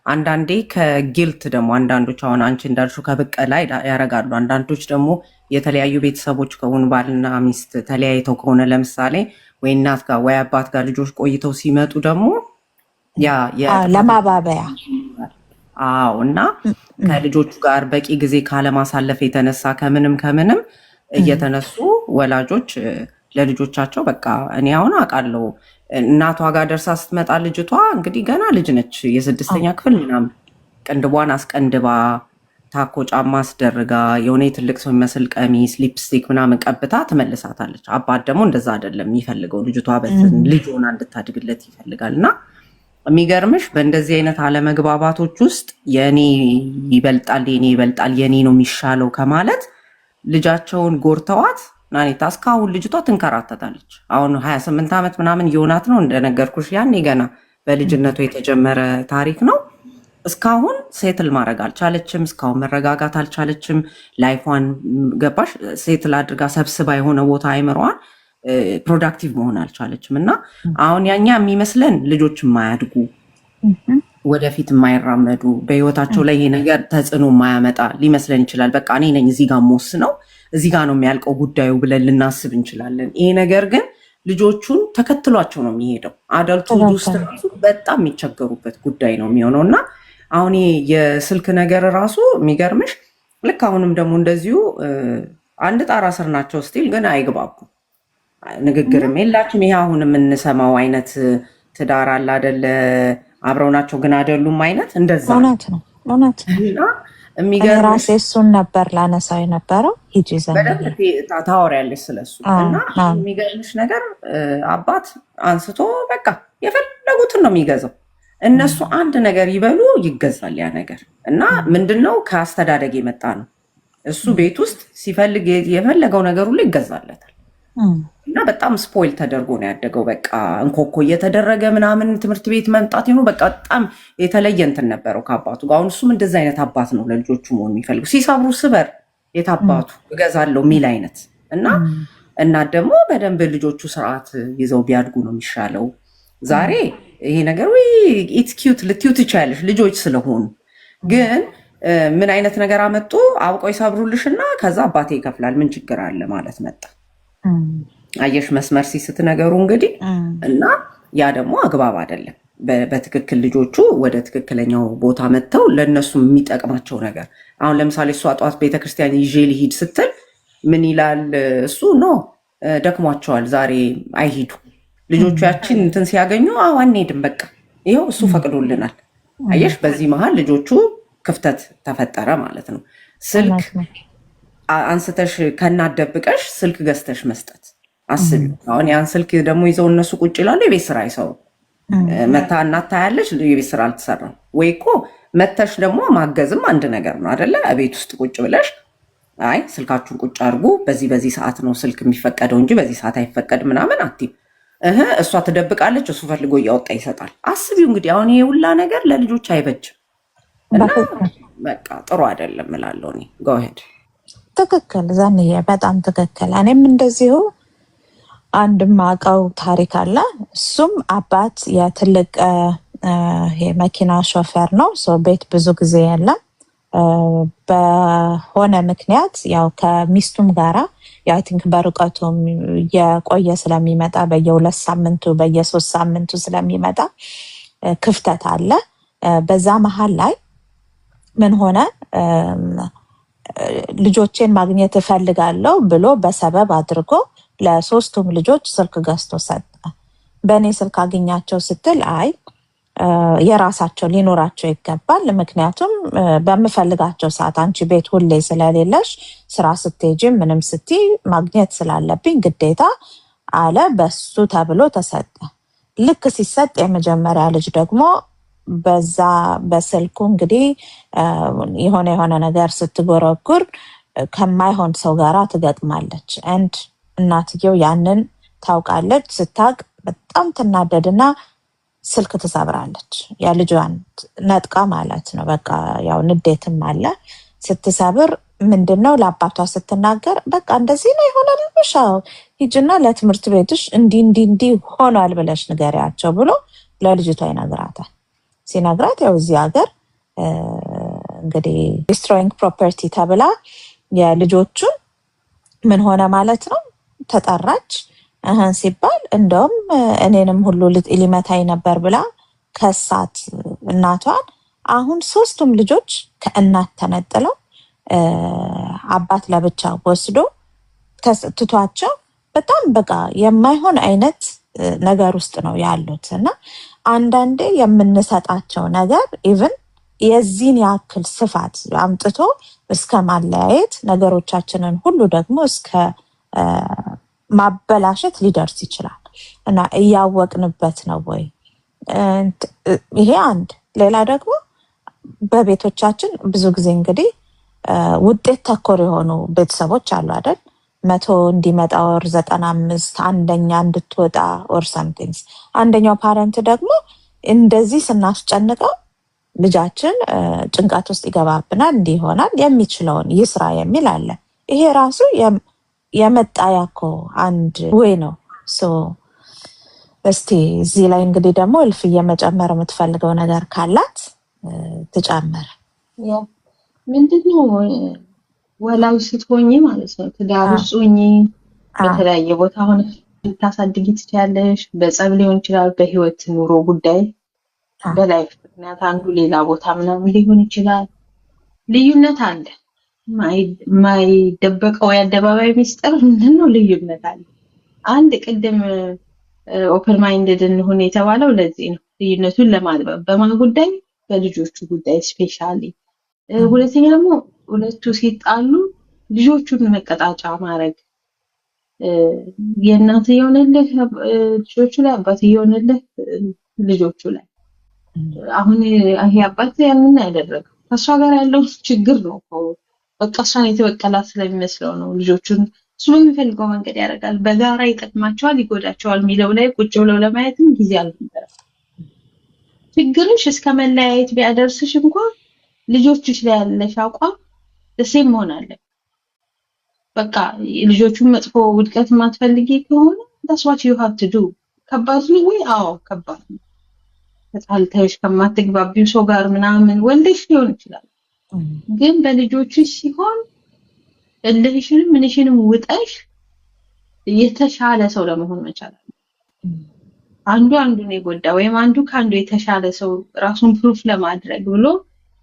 አንዳንዴ ከጊልት ደግሞ አንዳንዶች አሁን አንቺ እንዳልሽው ከብቀላ ያደርጋሉ። አንዳንዶች ደግሞ የተለያዩ ቤተሰቦች ከሆኑ ባልና ሚስት ተለያይተው ከሆነ ለምሳሌ ወይ እናት ጋር ወይ አባት ጋር ልጆች ቆይተው ሲመጡ ደግሞ ለማባበያ እና ከልጆቹ ጋር በቂ ጊዜ ካለማሳለፍ የተነሳ ከምንም እየተነሱ ወላጆች ለልጆቻቸው በቃ እኔ አሁን አውቃለሁ እናቷ ጋር ደርሳ ስትመጣ ልጅቷ እንግዲህ ገና ልጅ ነች፣ የ6ኛ ክፍል ምናምን ቅንድቧን አስቀንድባ ታኮ ጫማ አስደርጋ የሆነ የትልቅ ሰው የሚመስል ቀሚስ ሊፕስቲክ ምናምን ቀብታ ትመልሳታለች። አባት ደግሞ እንደዛ አይደለም የሚፈልገው፣ ልጅቷ ልጅ ሆና እንድታድግለት ይፈልጋል። እና የሚገርምሽ በእንደዚህ አይነት አለመግባባቶች ውስጥ የኔ ይበልጣል የኔ ነው የሚሻለው ከማለት ልጃቸውን ጎርተዋት ናኔታ እስካሁን ልጅቷ ትንከራተታለች። አሁን 28 ዓመት ምናምን የሆናት ነው እንደነገርኩሽ፣ ያኔ ገና በልጅነቱ የተጀመረ ታሪክ ነው። እስካሁን ሴትል ማድረግ አልቻለችም። እስካሁን መረጋጋት አልቻለችም። ላይፏን ገባሽ ሴትል አድርጋ ሰብስባ የሆነ ቦታ አይምሯን ፕሮዳክቲቭ መሆን አልቻለችም። እና አሁን ያኛ የሚመስለን ልጆች የማያድጉ ወደፊት የማይራመዱ በህይወታቸው ላይ ይሄ ነገር ተጽዕኖ የማያመጣ ሊመስለን ይችላል። በቃ እኔ ነኝ እዚህ ጋር የምወስነው እዚህ ጋር ነው የሚያልቀው ጉዳዩ ብለን ልናስብ እንችላለን። ይሄ ነገር ግን ልጆቹን ተከትሏቸው ነው የሚሄደው። አደልቱ ውስጥ ራሱ በጣም የሚቸገሩበት ጉዳይ ነው የሚሆነው። እና አሁን የስልክ ነገር ራሱ የሚገርምሽ ልክ አሁንም ደግሞ እንደዚሁ አንድ ጣራ ስር ናቸው ስቲል ግን አይግባቡም፣ ንግግርም የላችም። ይሄ አሁን የምንሰማው አይነት ትዳር አለ አይደለ? አብረው ናቸው ግን አይደሉም አይነት እንደዛ እውነት ነው። የሚገርምሽ ራሴ እሱን ነበር ላነሳው የነበረው። ሂጂ ታወሪያለሽ ስለሱ። እና የሚገርምሽ ነገር አባት አንስቶ በቃ የፈለጉትን ነው የሚገዛው። እነሱ አንድ ነገር ይበሉ ይገዛል ያ ነገር። እና ምንድነው ከአስተዳደግ የመጣ ነው። እሱ ቤት ውስጥ ሲፈልግ የፈለገው ነገር ሁሉ ይገዛለታል። እና በጣም ስፖይል ተደርጎ ነው ያደገው። በቃ እንኮኮ እየተደረገ ምናምን ትምህርት ቤት መምጣት ይኑ በቃ በጣም የተለየ እንትን ነበረው ከአባቱ ጋር። አሁን እሱም እንደዚ አይነት አባት ነው ለልጆቹ መሆን የሚፈልጉ። ሲሰብሩ ስበር የታባቱ እገዛለሁ የሚል አይነት እና እናት ደግሞ በደንብ ልጆቹ ስርዓት ይዘው ቢያድጉ ነው የሚሻለው። ዛሬ ይሄ ነገር ኢትስ ኪዩት ልትዩ ትችያለሽ ልጆች ስለሆኑ፣ ግን ምን አይነት ነገር አመጡ አውቀው ይሰብሩልሽና ከዛ አባቴ ይከፍላል ምን ችግር አለ ማለት መጣ። አየሽ መስመር ሲስት ነገሩ እንግዲህ። እና ያ ደግሞ አግባብ አይደለም። በትክክል ልጆቹ ወደ ትክክለኛው ቦታ መጥተው ለእነሱ የሚጠቅማቸው ነገር አሁን ለምሳሌ እሷ ጠዋት ቤተክርስቲያን ይዤ ልሂድ ስትል ምን ይላል እሱ? ኖ ደክሟቸዋል ዛሬ አይሂዱ። ልጆቹ ያችን እንትን ሲያገኙ አንሄድም በቃ ይኸው እሱ ፈቅዶልናል። አየሽ በዚህ መሀል ልጆቹ ክፍተት ተፈጠረ ማለት ነው። ስልክ አንስተሽ ከናደብቀሽ ስልክ ገዝተሽ መስጠት አስቢ። አሁን ያን ስልክ ደግሞ ይዘው እነሱ ቁጭ ይላሉ፣ የቤት ስራ አይሰሩ። መታ እናት ታያለች፣ የቤት ስራ አልተሰራም ወይ እኮ መተሽ ደግሞ ማገዝም አንድ ነገር ነው አደለ? ቤት ውስጥ ቁጭ ብለሽ አይ ስልካችሁን ቁጭ አድርጉ፣ በዚህ ሰዓት ነው ስልክ የሚፈቀደው እንጂ በዚህ ሰዓት አይፈቀድ ምናምን አትይም። እሷ ትደብቃለች፣ እሱ ፈልጎ እያወጣ ይሰጣል። አስቢው እንግዲህ አሁን ይሄ ሁላ ነገር ለልጆች አይበጅም እና በቃ ጥሩ አይደለም እላለሁ እኔ። ጎሄድ ትክክል ዛንዬ፣ በጣም ትክክል። እኔም እንደዚሁ አንድ ማቀው ታሪክ አለ። እሱም አባት የትልቅ የመኪና ሾፌር ነው። ቤት ብዙ ጊዜ የለም። በሆነ ምክንያት ያው ከሚስቱም ጋራ አይ ቲንክ በርቀቱም የቆየ ስለሚመጣ በየ2 ሳምንቱ በየ3 ሳምንቱ ስለሚመጣ ክፍተት አለ። በዛ መሀል ላይ ምን ሆነ? ልጆቼን ማግኘት እፈልጋለሁ ብሎ በሰበብ አድርጎ ለሶስቱም ልጆች ስልክ ገዝቶ ሰጠ። በእኔ ስልክ አገኛቸው ስትል አይ የራሳቸው ሊኖራቸው ይገባል፣ ምክንያቱም በምፈልጋቸው ሰዓት አንቺ ቤት ሁሌ ስለሌለሽ ስራ ስትሄጂ ምንም ስትይ ማግኘት ስላለብኝ ግዴታ አለ። በሱ ተብሎ ተሰጠ። ልክ ሲሰጥ የመጀመሪያ ልጅ ደግሞ በዛ በስልኩ እንግዲህ የሆነ ነገር ስትጎረጉር ከማይሆን ሰው ጋራ ትገጥማለች። አንድ እናትየው ያንን ታውቃለች። ስታቅ በጣም ትናደድና ስልክ ትሰብራለች። የልጇን ነጥቃ ማለት ነው። በቃ ያው ንዴትም አለ። ስትሰብር ምንድነው ለአባቷ ስትናገር በቃ እንደዚህ ነው ይሆናልብሽ፣ ሂጂና ለትምህርት ቤትሽ እንዲህ ሆኗል ብለሽ ንገሪያቸው ብሎ ለልጅቷ ይነግራታል። ሲነግራት ያው እዚህ ሀገር እንግዲህ ዲስትሮይንግ ፕሮፐርቲ ተብላ የልጆቹን ምን ሆነ ማለት ነው ተጠራች። ሲባል እንደውም እኔንም ሁሉ ሊመታኝ ነበር ብላ ከሳት እናቷን። አሁን 3ቱም ልጆች ከእናት ተነጥለው አባት ለብቻ ወስዶ ትቷቸው በጣም በቃ የማይሆን አይነት ነገር ውስጥ ነው ያሉት። እና አንዳንዴ የምንሰጣቸው ነገር ኢቭን የዚህን ያክል ስፋት አምጥቶ እስከ ማለያየት ነገሮቻችንን ሁሉ ደግሞ እስከ ማበላሸት ሊደርስ ይችላል። እና እያወቅንበት ነው ወይ? ይሄ አንድ። ሌላ ደግሞ በቤቶቻችን ብዙ ጊዜ እንግዲህ ውጤት ተኮር የሆኑ ቤተሰቦች አሉ አይደል? 100 እንዲመጣ ወር 95 አንደኛ እንድትወጣ ኦር ሳምቲንግስ። አንደኛው ፓረንት ደግሞ እንደዚህ ስናስጨንቀው ልጃችን ጭንቀት ውስጥ ይገባብናል፣ እንዲህ ይሆናል፣ የሚችለውን ይስራ የሚል አለ። ይሄ ራሱ የመጣያ እኮ አንድ ወይ ነው። እስቲ እዚህ ላይ እንግዲህ ደግሞ እልፍ እየመጨመር የምትፈልገው ነገር ካላት ትጨምር። ምንድነው ወላጅ ስትሆኚ ማለት ነው ትዳር ውስጥ ሆኚ በተለያየ ቦታ ሆነ ልታሳድጊ ትችያለሽ። በጸብ ሊሆን ይችላል፣ በህይወት ኑሮ ጉዳይ፣ በላይፍ ምክንያት አንዱ ሌላ ቦታ ምናምን ሊሆን ይችላል። ልዩነት አለ። ማይደበቀው የአደባባይ ሚስጥር ምንድነው? ልዩነት አለ። አንድ ቅድም ኦፕን ማይንድድ እንሁን የተባለው ለዚህ ነው፣ ልዩነቱን ለማጥበብ በማን ጉዳይ? በልጆቹ ጉዳይ ስፔሻሊ። ሁለተኛ ደግሞ ሁለቱ ሲጣሉ ልጆቹን መቀጣጫ ማድረግ፣ የእናት የሆነልህ ልጆቹ ላይ፣ አባት የሆነልህ ልጆቹ ላይ። አሁን ይሄ አባት ያንን ያደረገው ከሷ ጋር ያለው ችግር ነው። በቃ እሷን የተበቀላት ስለሚመስለው ነው። ልጆቹን እሱ በሚፈልገው መንገድ ያደርጋል። በጋራ ይጠቅማቸዋል ይጎዳቸዋል የሚለው ላይ ቁጭ ብለው ለማየትም ጊዜ አልነበረም። ችግርሽ እስከ መለያየት ቢያደርስሽ እንኳን ልጆችሽ ላይ ያለሽ አቋም ደሴም መሆን አለበት። በቃ ልጆቹን መጥፎ ውድቀት ማትፈልጊ ከሆነ that's what you have to do። ከባድ ነው ወይ? አዎ ከባድ ነው። ተጣልተሽ ከማትግባቢው ሰው ጋር ምናምን ወልደሽ ሊሆን ይችላል። ግን በልጆችሽ ሲሆን እልህሽንም ምንሽንም ውጠሽ የተሻለ ሰው ለመሆን መቻል አለ። አንዱ አንዱን የጎዳ ወይም አንዱ ካንዱ የተሻለ ሰው ራሱን ፕሩፍ ለማድረግ ብሎ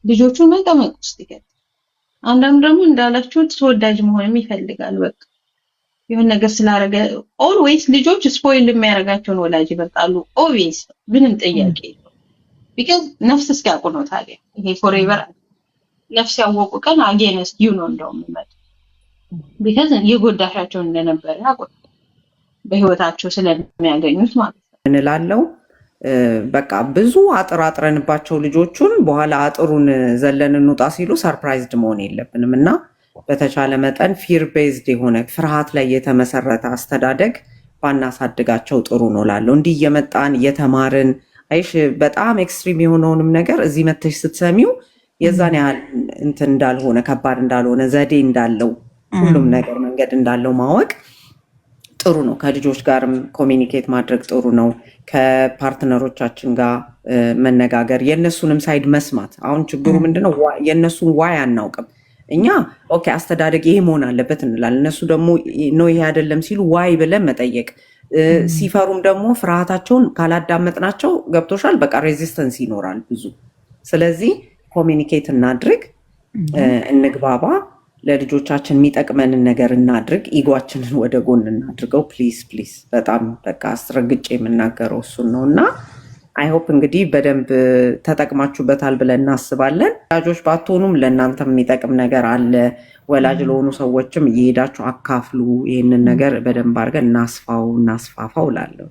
ልጆቹን መቀመቅ ውስጥ ይገባል። አንዳንዱ ደግሞ እንዳላችሁት ተወዳጅ መሆንም ይፈልጋል። በቃ የሆነ ነገር ስላረገ ኦልዌይስ ልጆች ስፖይል የሚያረጋቸውን ወላጅ ይመርጣሉ። ኦልዌይስ ምንም ጥያቄ የለውም። ቢካዝ ነፍስ እስኪያውቁ ነው። ታዲያ ይሄ ፎሬቨር ነፍስ ያወቁ ቀን አጌንስት ዩ ነው እንደውም ማለት ቢካዝ የጎዳሻቸው እንደነበረ ያውቁ በህይወታቸው ስለሚያገኙት ማለት ነው እንላለው። በቃ ብዙ አጥራጥረንባቸው ልጆቹን በኋላ አጥሩን ዘለን እንውጣ ሲሉ ሰርፕራይዝድ መሆን የለብንም እና በተቻለ መጠን ፊር ቤዝድ የሆነ ፍርሃት ላይ የተመሰረተ አስተዳደግ ባናሳድጋቸው ጥሩ ነው ላለው። እንዲህ እየመጣን እየተማርን አይሽ በጣም ኤክስትሪም የሆነውንም ነገር እዚህ መተሽ ስትሰሚው የዛን ያህል እንትን እንዳልሆነ ከባድ እንዳልሆነ ዘዴ እንዳለው ሁሉም ነገር መንገድ እንዳለው ማወቅ ጥሩ ነው። ከልጆች ጋርም ኮሚኒኬት ማድረግ ጥሩ ነው። ከፓርትነሮቻችን ጋር መነጋገር፣ የእነሱንም ሳይድ መስማት። አሁን ችግሩ ምንድነው? የእነሱን ዋይ አናውቅም። እኛ ኦኬ አስተዳደግ ይሄ መሆን አለበት እንላለን። እነሱ ደግሞ ነው ይሄ አይደለም ሲሉ ዋይ ብለን መጠየቅ። ሲፈሩም ደግሞ ፍርሃታቸውን ካላዳመጥናቸው ገብቶሻል፣ በቃ ሬዚስተንስ ይኖራል ብዙ። ስለዚህ ኮሚኒኬት እናድርግ፣ እንግባባ፣ ለልጆቻችን የሚጠቅመንን ነገር እናድርግ፣ ኢጓችንን ወደ ጎን እናድርገው። ፕሊዝ ፕሊዝ። በጣም በቃ አስረግጬ የምናገረው እሱን ነው እና አይሆፕ እንግዲህ በደንብ ተጠቅማችሁበታል ብለን እናስባለን። ወላጆች ባትሆኑም ለእናንተም የሚጠቅም ነገር አለ። ወላጅ ለሆኑ ሰዎችም እየሄዳችሁ አካፍሉ። ይህንን ነገር በደንብ አድርገን እናስፋፋው እላለሁ።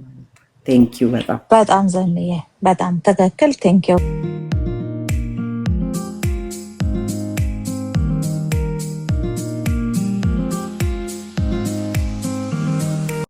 ቴንኪዩ። በጣም በጣም ዘንዬ በጣም ትክክል። ቴንኪዩ።